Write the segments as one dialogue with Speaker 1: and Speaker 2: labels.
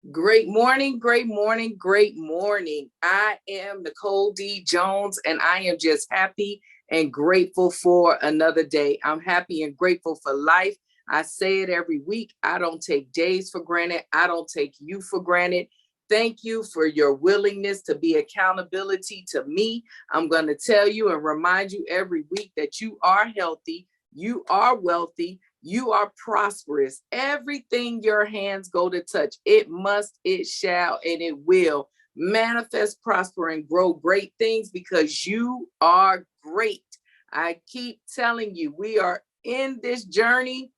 Speaker 1: Great morning, great morning, great morning. I am Nicole D. Jones, and I am just happy and grateful for another day. I'm happy and grateful for life. I say it every week. I don't take days for granted. I don't take you for granted. Thank you for your willingness to be accountability to me. I'm going to tell you and remind you every week that you are healthy, you are wealthy, you are prosperous. Everything your hands go to touch, it must, it shall, and it will manifest, prosper, and grow great things because you are great. I keep telling you, we are in this journey.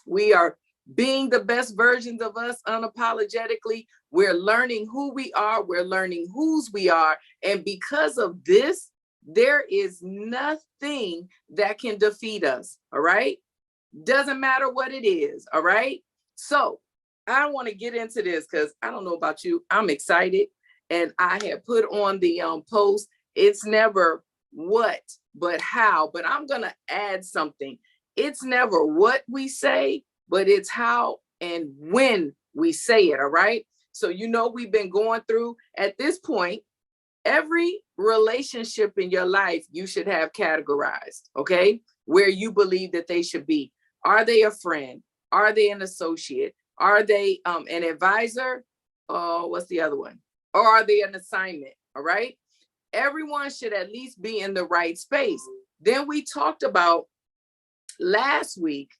Speaker 1: We are being the best versions of us unapologetically. We're learning who we are. We're learning whose we are. And because of this, there is nothing that can defeat us. All right. Doesn't matter what it is. All right. So I want to get into this because I don't know about you. I'm excited. And I had put on the post, it's never what, but how. But I'm going to add something. It's never what we say, but it's how and when we say it. All right. So, we've been going through at this point, every relationship in your life, you should have categorized, okay, where you believe that they should be. Are they a friend? Are they an associate? Are they an advisor? What's the other one? Or are they an assignment? All right. Everyone should at least be in the right space. Then we talked about last week,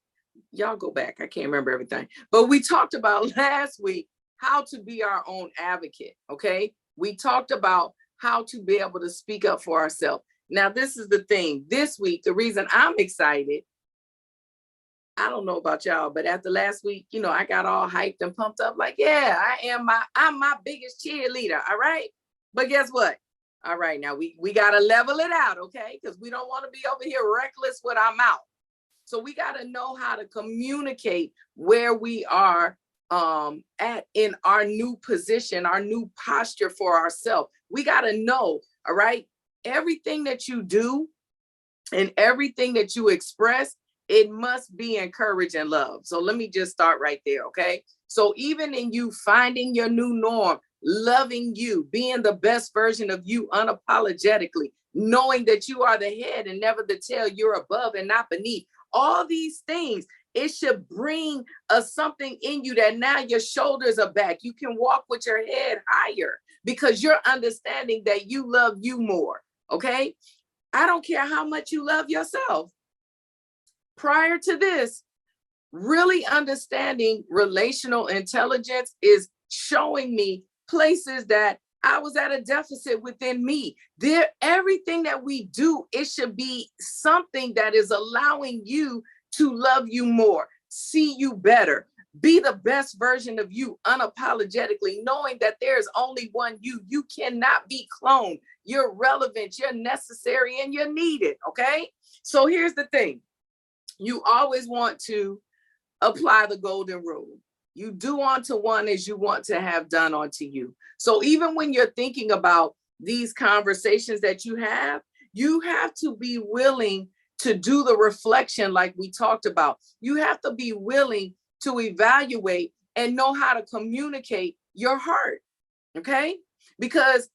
Speaker 1: y'all go back, I can't remember everything, but we talked about last week how to be our own advocate, okay? We talked about how to be able to speak up for ourselves. Now, this is the thing. This week, the reason I'm excited, I don't know about y'all, but after last week, I got all hyped and pumped up like, yeah, I'm my biggest cheerleader, all right? But guess what? All right, now we got to level it out, okay? Because we don't want to be over here reckless with our mouth. So we got to know how to communicate where we are at in our new position, our new posture for ourselves. We got to know, all right, everything that you do and everything that you express, it must be encouraged and loved. So let me just start right there, okay? So even in you finding your new norm, loving you, being the best version of you unapologetically, knowing that you are the head and never the tail, you're above and not beneath. All these things, it should bring something in you that now your shoulders are back. You can walk with your head higher because you're understanding that you love you more, okay? I don't care how much you love yourself. Prior to this, really understanding relational intelligence is showing me places that I was at a deficit within me. Everything that we do, it should be something that is allowing you to love you more, see you better, be the best version of you unapologetically, knowing that there's only one you. You cannot be cloned. You're relevant, you're necessary, and you're needed, okay? So here's the thing. You always want to apply the golden rule. You do unto one as you want to have done unto you. So even when you're thinking about these conversations that you have to be willing to do the reflection like we talked about. You have to be willing to evaluate and know how to communicate your heart, okay? Because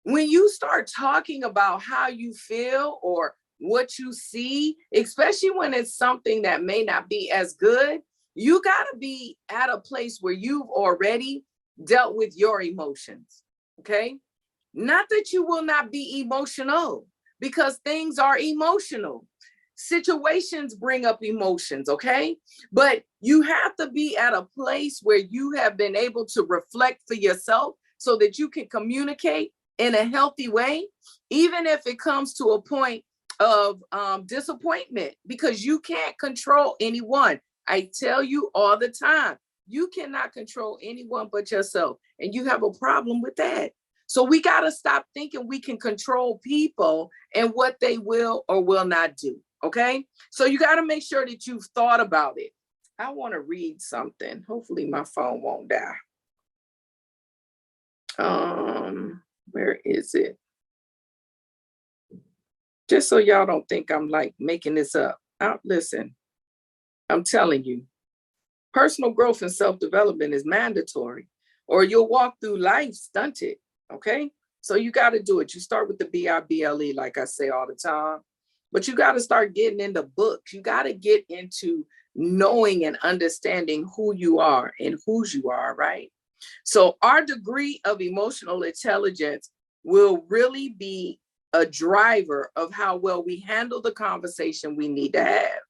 Speaker 1: when you start talking about how you feel or what you see, especially when it's something that may not be as good, you got to be at a place where you've already dealt with your emotions, okay? Not that you will not be emotional, because things are emotional. Situations bring up emotions, okay? But you have to be at a place where you have been able to reflect for yourself so that you can communicate in a healthy way, even if it comes to a point of disappointment, because you can't control anyone. I tell you all the time, you cannot control anyone but yourself, and you have a problem with that. So we got to stop thinking we can control people and what they will or will not do, okay? So you got to make sure that you've thought about it. I want to read something. Hopefully my phone won't die. Where is it? Just so y'all don't think I'm like making this up. Listen, I'm telling you, personal growth and self-development is mandatory. or you'll walk through life stunted. Okay. So you got to do it. You start with the BIBLE, like I say all the time, but you got to start getting into books. You got to get into knowing and understanding who you are and whose you are, right? So our degree of emotional intelligence will really be a driver of how well we handle the conversation we need to have.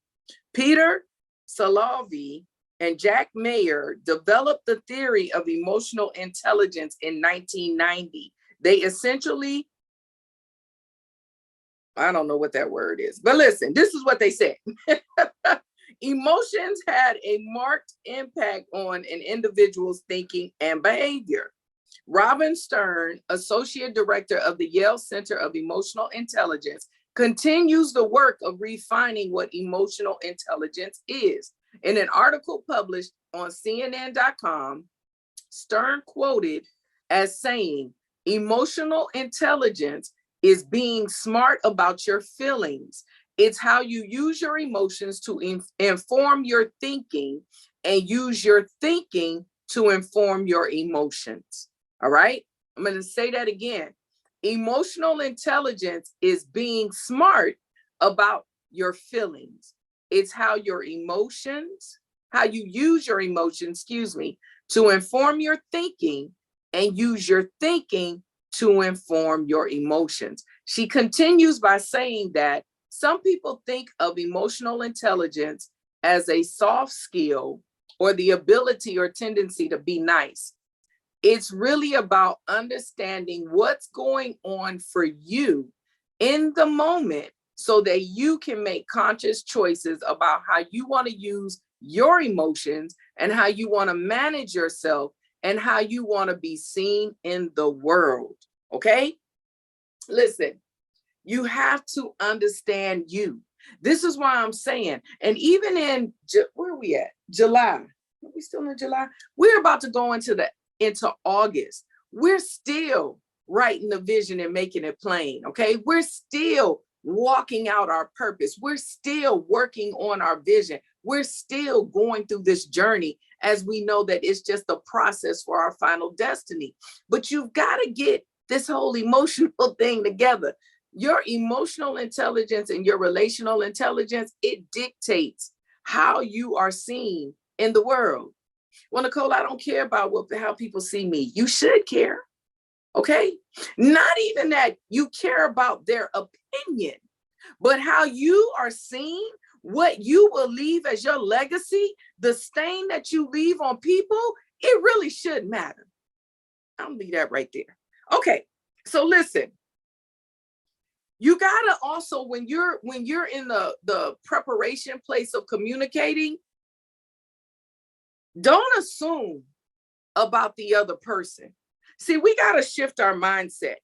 Speaker 1: Peter Salovey and Jack Mayer developed the theory of emotional intelligence in 1990. They essentially, I don't know what that word is, but listen, this is what they said. Emotions had a marked impact on an individual's thinking and behavior. Robin Stern, Associate Director of the Yale Center of Emotional Intelligence, continues the work of refining what emotional intelligence is. In an article published on CNN.com, Stern quoted as saying, emotional intelligence is being smart about your feelings. It's how you use your emotions to inform your thinking and use your thinking to inform your emotions. All right, I'm going to say that again. Emotional intelligence is being smart about your feelings. It's how your emotions, how you use your emotions, to inform your thinking and use your thinking to inform your emotions. She continues by saying that some people think of emotional intelligence as a soft skill or the ability or tendency to be nice. It's really about understanding what's going on for you in the moment so that you can make conscious choices about how you want to use your emotions and how you want to manage yourself and how you want to be seen in the world. Okay? Listen, you have to understand you. This is why I'm saying, and even in, where are we at? July. Are we still in July? We're about to go into August. We're still writing the vision and making it plain, okay? We're still walking out our purpose. We're still working on our vision. We're still going through this journey as we know that it's just a process for our final destiny. But you've got to get this whole emotional thing together. Your emotional intelligence and your relational intelligence, it dictates how you are seen in the world. Well, Nicole, I don't care about how people see me. You should care, okay? Not even that you care about their opinion, but how you are seen, what you will leave as your legacy, the stain that you leave on people, it really should matter. I'll leave that right there. Okay, so listen. You gotta also, when you're in the preparation place of communicating, don't assume about the other person. See, we gotta shift our mindset.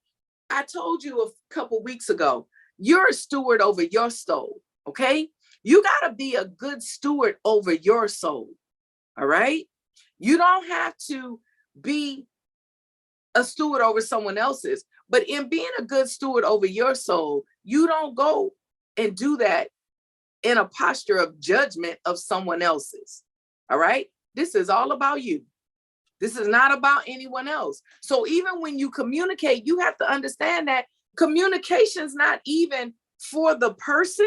Speaker 1: I told you a couple weeks ago, you're a steward over your soul, okay? You gotta be a good steward over your soul, all right? You don't have to be a steward over someone else's, but in being a good steward over your soul, you don't go and do that in a posture of judgment of someone else's. All right? This is all about you. This is not about anyone else. So even when you communicate, you have to understand that communication is not even for the person,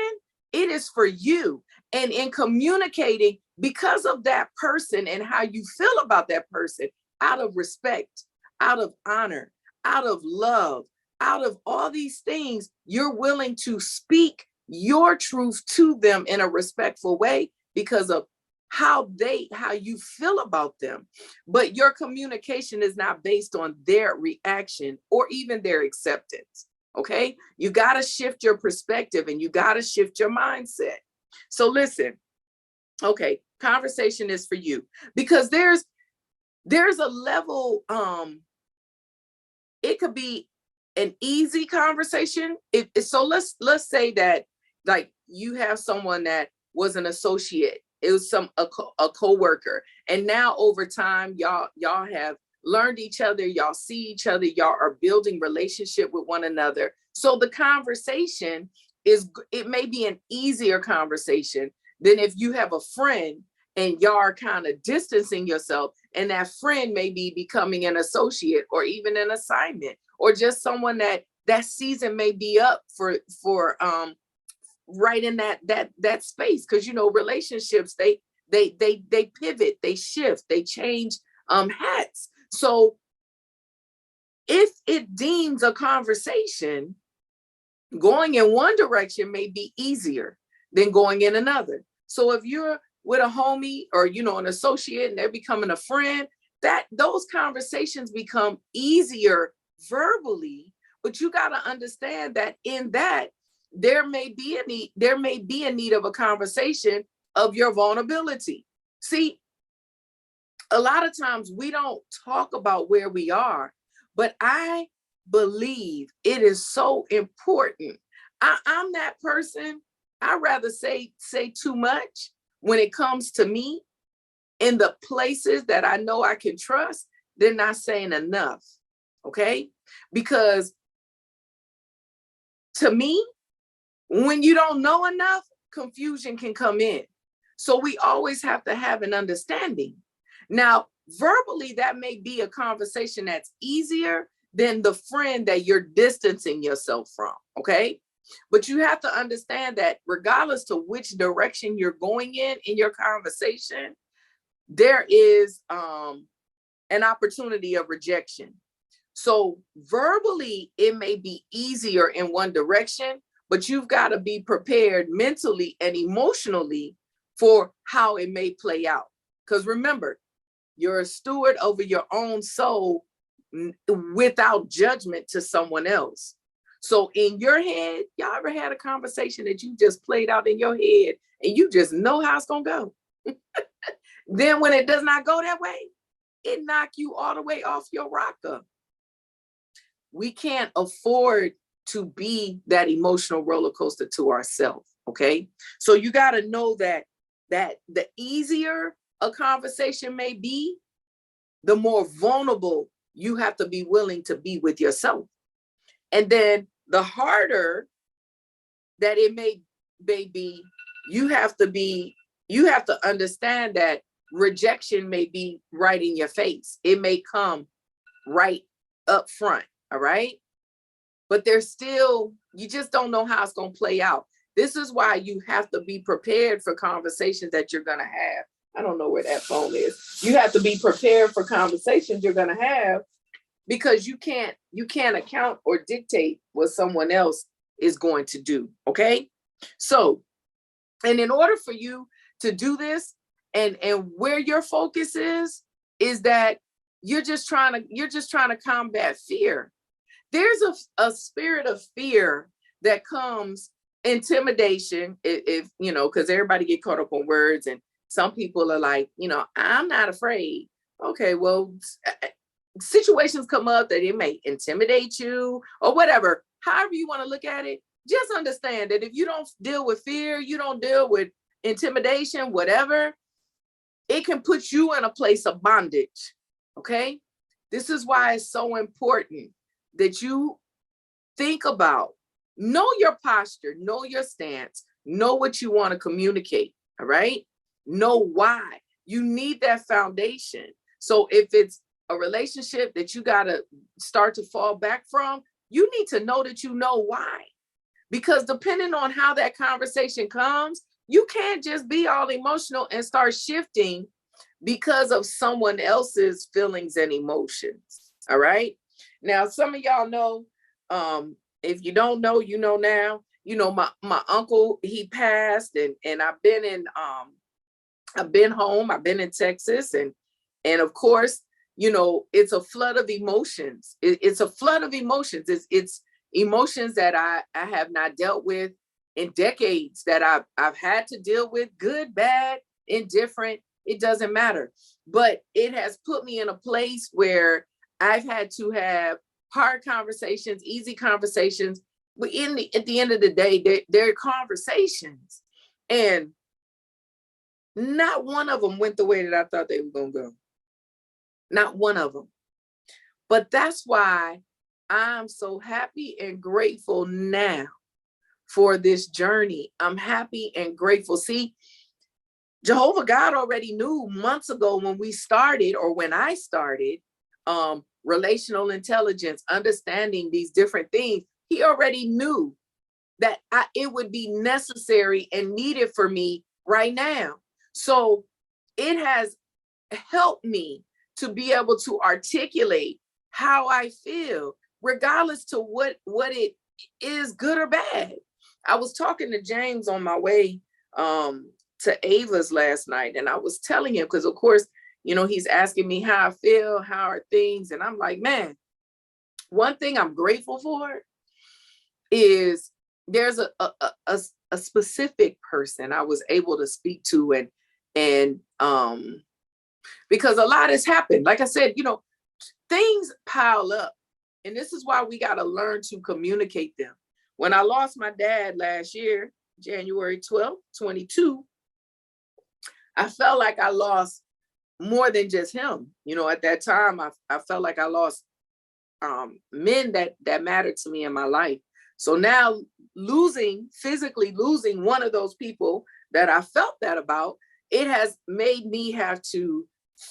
Speaker 1: it is for you. And in communicating, because of that person and how you feel about that person, out of respect, out of honor, out of love, out of all these things, you're willing to speak your truth to them in a respectful way because of how you feel about them. But your communication is not based on their reaction or even their acceptance. Okay? You got to shift your perspective and you got to shift your mindset. So listen, okay, conversation is for you because there's a level, it could be an easy conversation. So let's say that like you have someone that was an associate, it was a co-worker, and now over time y'all have learned each other, y'all see each other, y'all are building relationship with one another. So the conversation it may be an easier conversation than if you have a friend and y'all are kind of distancing yourself And that friend may be becoming an associate or even an assignment, or just someone that season may be up for right in that space. Because relationships, they pivot, they shift, they change hats. So if it deems a conversation, going in one direction may be easier than going in another. So if you're with a homie or an associate and they're becoming a friend, that those conversations become easier verbally. But you got to understand that in that there may be a need of a conversation of your vulnerability. See, a lot of times we don't talk about where we are, but I believe it is so important. I'm that person. I'd rather say too much when it comes to me in the places that I know I can trust than not saying enough. Okay? Because to me, when you don't know enough, confusion can come in. So we always have to have an understanding. Now, verbally, that may be a conversation that's easier than the friend that you're distancing yourself from, okay? But you have to understand that regardless to which direction you're going in your conversation, there is an opportunity of rejection. So verbally, it may be easier in one direction, but you've got to be prepared mentally and emotionally for how it may play out. Because remember, you're a steward over your own soul without judgment to someone else. So in your head, y'all ever had a conversation that you just played out in your head and you just know how it's going to go? Then when it does not go that way, it knock you all the way off your rocker. We can't afford to be that emotional roller coaster to ourselves, okay? So you got to know that the easier a conversation may be, the more vulnerable you have to be willing to be with yourself. And then the harder that it may be, you have to understand that rejection may be right in your face. It may come right up front, all right? But there's still, you just don't know how it's going to play out. This is why you have to be prepared for conversations that you're going to have. I don't know where that phone is. You have to be prepared for conversations you're going to have, because you can't account or dictate what someone else is going to do, okay? So, and in order for you to do this, and where your focus is that you're just trying to combat fear. There's a spirit of fear that comes, intimidation, if because everybody get caught up on words, and some people are like, I'm not afraid. Okay, well, situations come up that it may intimidate you or whatever. However you want to look at it, just understand that if you don't deal with fear, you don't deal with intimidation, whatever, it can put you in a place of bondage, okay? This is why it's so important that you think about, know your posture, know your stance, know what you want to communicate, all right? Know why. You need that foundation. So if it's a relationship that you got to start to fall back from, you need to know that you know why. Because depending on how that conversation comes, you can't just be all emotional and start shifting because of someone else's feelings and emotions. All right. Now, some of y'all know, if you don't know, you know now, my uncle, he passed, and I've been home, I've been in Texas, and of course, it's a flood of emotions. It's a flood of emotions. It's emotions that I have not dealt with in decades, that I've had to deal with, good, bad, indifferent, it doesn't matter. But it has put me in a place where I've had to have hard conversations, easy conversations. But at the end of the day, they're conversations. And not one of them went the way that I thought they were going to go. Not one of them. But that's why I'm so happy and grateful now for this journey. I'm happy and grateful. See, Jehovah God already knew months ago when we started, or when I started, relational intelligence, understanding these different things. He already knew that it would be necessary and needed for me right now. So it has helped me to be able to articulate how I feel, regardless to what it is, good or bad. I was talking to James on my way to Ava's last night, and I was telling him, because of course, he's asking me how I feel, how are things, and I'm like, man, one thing I'm grateful for is there's a specific person I was able to speak to, and because a lot has happened. Like I said, things pile up, and this is why we got to learn to communicate them. When I lost my dad last year, January 12th, 22, I felt like I lost more than just him. At that time, I felt like I lost men that mattered to me in my life. So now physically losing one of those people that I felt that about, it has made me have to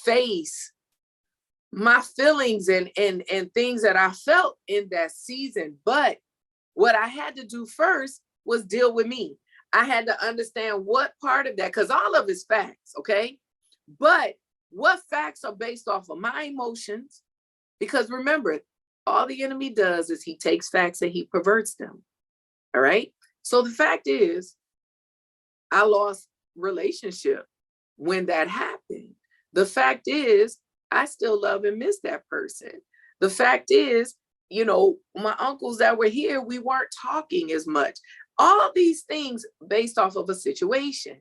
Speaker 1: face my feelings and things that I felt in that season. But what I had to do first was deal with me. I had to understand what part of that, because all of it's facts, okay? But what facts are based off of my emotions? Because remember, all the enemy does is he takes facts and he perverts them. All right. So the fact is, I lost relationship when that happened. The fact is, I still love and miss that person. The fact is, my uncles that were here, we weren't talking as much. All these things based off of a situation.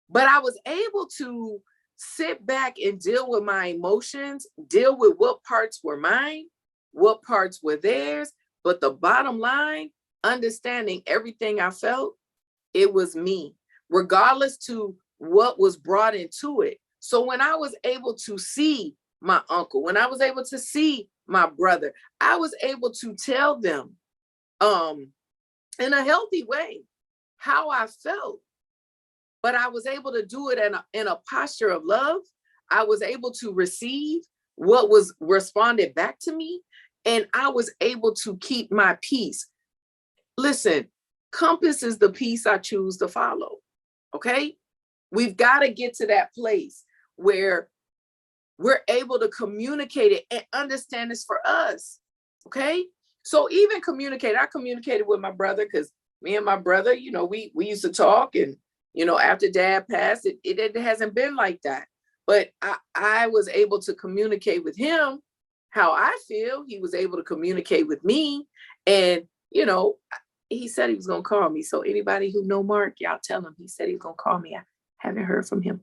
Speaker 1: But I was able to sit back and deal with my emotions, deal with what parts were mine, what parts were theirs. But the bottom line, understanding everything I felt, it was me, regardless to what was brought into it. So when I was able to see my uncle, when I was able to see my brother, I was able to tell them in a healthy way how I felt. But I was able to do it in a posture of love. I was able to receive what was responded back to me, and I was able to keep my peace. Listen, compass is the peace I choose to follow. Okay? We've got to get to that place where we're able to communicate it and understand this for us. Okay? So even communicate, I communicated with my brother, because me and my brother, we used to talk, and after dad passed, it hasn't been like that. But I was able to communicate with him how I feel. He was able to communicate with me. And, he said he was going to call me. So anybody who know Mark, y'all tell him he said he was going to call me. I haven't heard from him.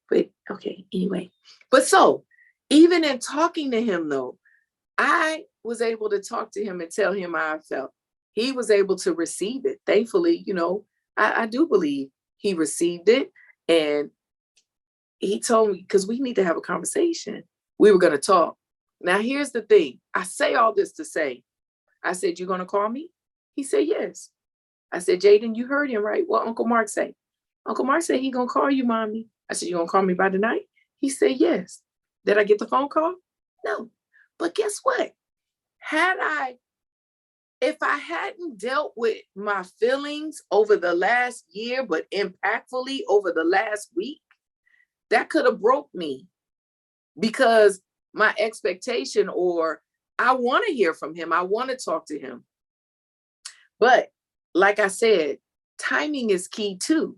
Speaker 1: But okay, anyway. But so even in talking to him, though, I was able to talk to him and tell him how I felt. He was able to receive it. Thankfully, I do believe he received it. And he told me, because we need to have a conversation, we were going to talk. Now, here's the thing. I say all this to say, I said, "You're going to call me?" He said, "Yes." I said, "Jaden, you heard him, right? What Uncle Mark say?" Uncle Mark said he going to call you, mommy. I said, "You going to call me by tonight?" He said, "Yes." Did I get the phone call? No. But guess what? If I hadn't dealt with my feelings over the last year, but impactfully over the last week, that could have broke me, because my expectation, or I want to hear from him, I want to talk to him. But like I said, timing is key too.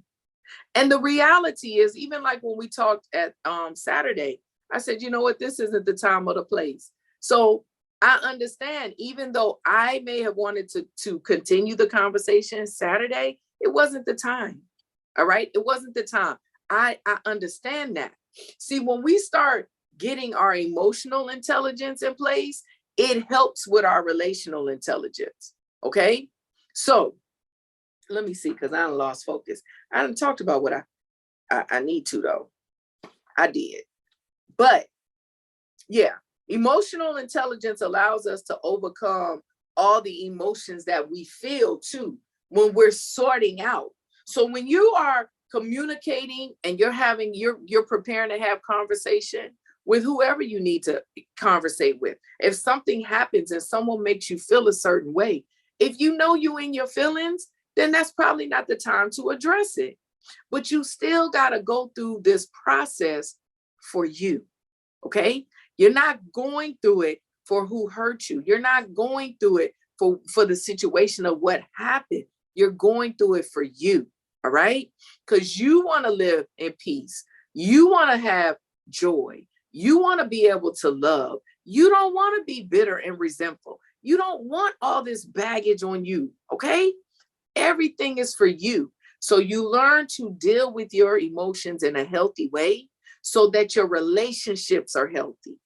Speaker 1: And the reality is, even like when we talked at Saturday, I said, you know what, this isn't the time or the place. So I understand, even though I may have wanted to continue the conversation Saturday, it wasn't the time. All right. It wasn't the time. I understand that. See, when we start getting our emotional intelligence in place, it helps with our relational intelligence. Okay. So let me see, because I lost focus. I haven't talked about what I need to, though. I did. But yeah, emotional intelligence allows us to overcome all the emotions that we feel too when we're sorting out. So when you are communicating and you're preparing to have conversation with whoever you need to conversate with. If something happens and someone makes you feel a certain way, if you know you in your feelings, then that's probably not the time to address it. But you still got to go through this process for you. Okay? You're not going through it for who hurt you. You're not going through it for the situation of what happened. You're going through it for you. All right? Because you want to live in peace. You want to have joy. You want to be able to love. You don't want to be bitter and resentful. You don't want all this baggage on you. Okay? Everything is for you. So you learn to deal with your emotions in a healthy way so that your relationships are healthy.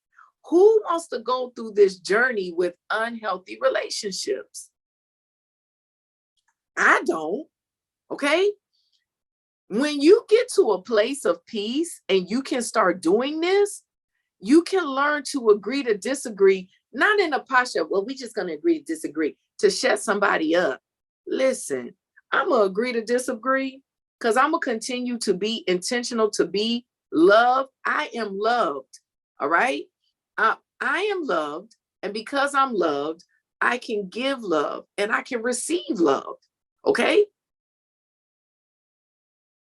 Speaker 1: Who wants to go through this journey with unhealthy relationships? I don't. Okay? When you get to a place of peace and you can start doing this, you can learn to agree to disagree, not in a posture of, well, we just going to agree to disagree, to shut somebody up. Listen, I'm going to agree to disagree because I'm going to continue to be intentional, to be loved. I am loved. All right? I am loved. And because I'm loved, I can give love and I can receive love. Okay?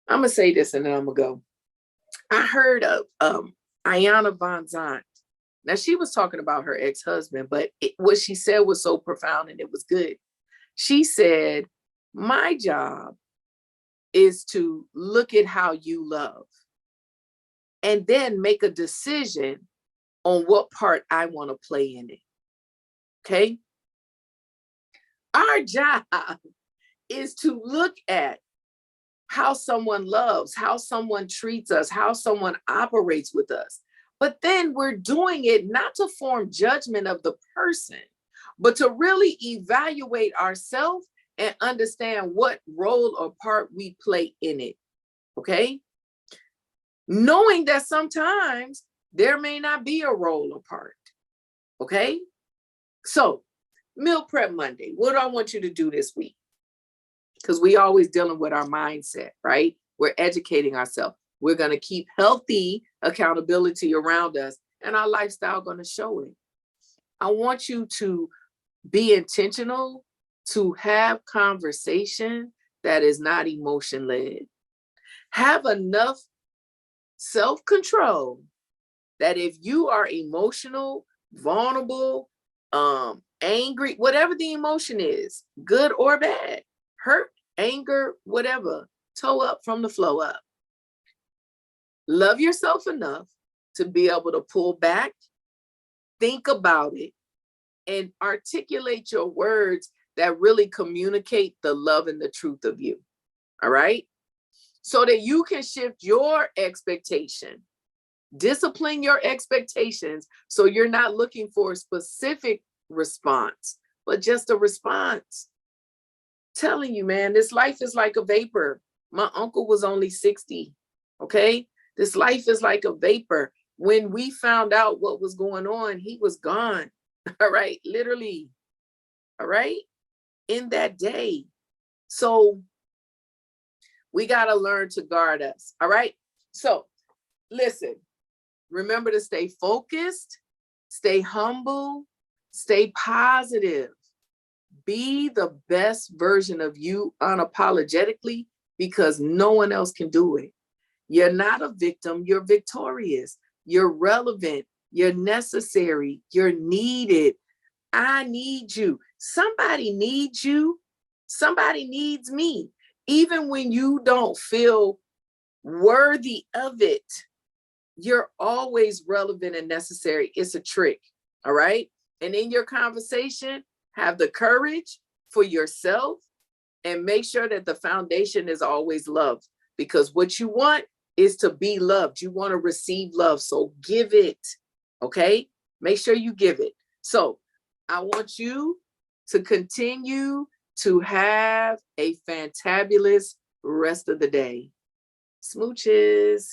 Speaker 1: I'm going to say this and then I'm going to go. I heard of Ayanna Von Zant. Now, she was talking about her ex-husband, but what she said was so profound and it was good. She said, my job is to look at how you love and then make a decision on what part I want to play in it. Okay? Our job is to look at how someone loves, how someone treats us, how someone operates with us. But then we're doing it not to form judgment of the person, but to really evaluate ourselves and understand what role or part we play in it. Okay? Knowing that sometimes there may not be a role or part. Okay? So, Meal Prep Monday, what do I want you to do this week? Because we always dealing with our mindset, right? We're educating ourselves. We're going to keep healthy accountability around us and our lifestyle going to show it. I want you to be intentional to have conversation that is not emotion-led. Have enough self-control that if you are emotional, vulnerable, angry, whatever the emotion is, good or bad, hurt, anger, whatever, toe up from the flow up. Love yourself enough to be able to pull back, think about it, and articulate your words that really communicate the love and the truth of you. All right? So that you can shift your expectation, discipline your expectations so you're not looking for a specific response, but just a response. Telling you, man, this life is like a vapor. My uncle was only 60. Okay? This life is like a vapor. When we found out what was going on, he was gone. All right? Literally. All right? In that day. So we got to learn to guard us. All right? So listen, remember to stay focused, stay humble, stay positive. Be the best version of you unapologetically because no one else can do it. You're not a victim, you're victorious. You're relevant, you're necessary, you're needed. I need you. Somebody needs you. Somebody needs me. Even when you don't feel worthy of it, you're always relevant and necessary. It's a trick, all right? And in your conversation, have the courage for yourself and make sure that the foundation is always love, because what you want is to be loved. You want to receive love, so give it, okay? Make sure you give it. So I want you to continue to have a fantabulous rest of the day. Smooches.